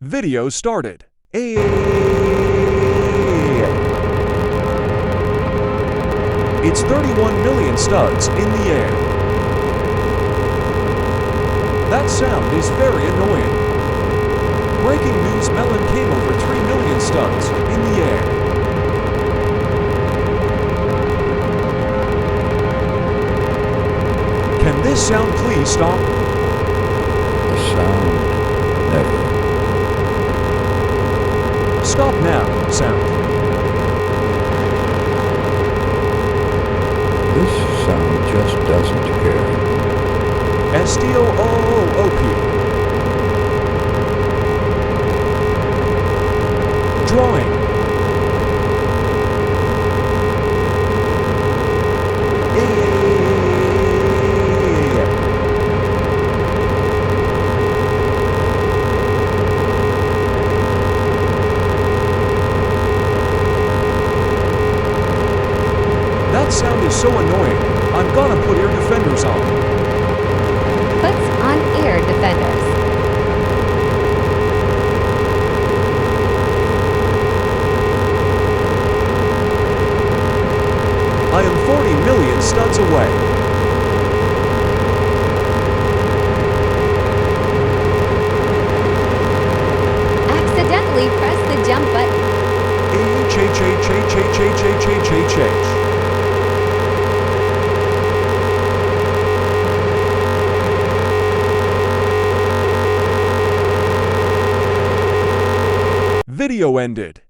Video started. It's 31 million studs in the air. That sound is very annoying. Breaking news: Melon came over 3 million studs in the air. Can this sound please stop? The sound never. Stop now, sound. This sound just doesn't care. STOOOP. Drawing. That sound is so annoying. I'm gonna put ear defenders on. Puts on ear defenders. I am 40 million studs away. Accidentally press the jump button. Video ended.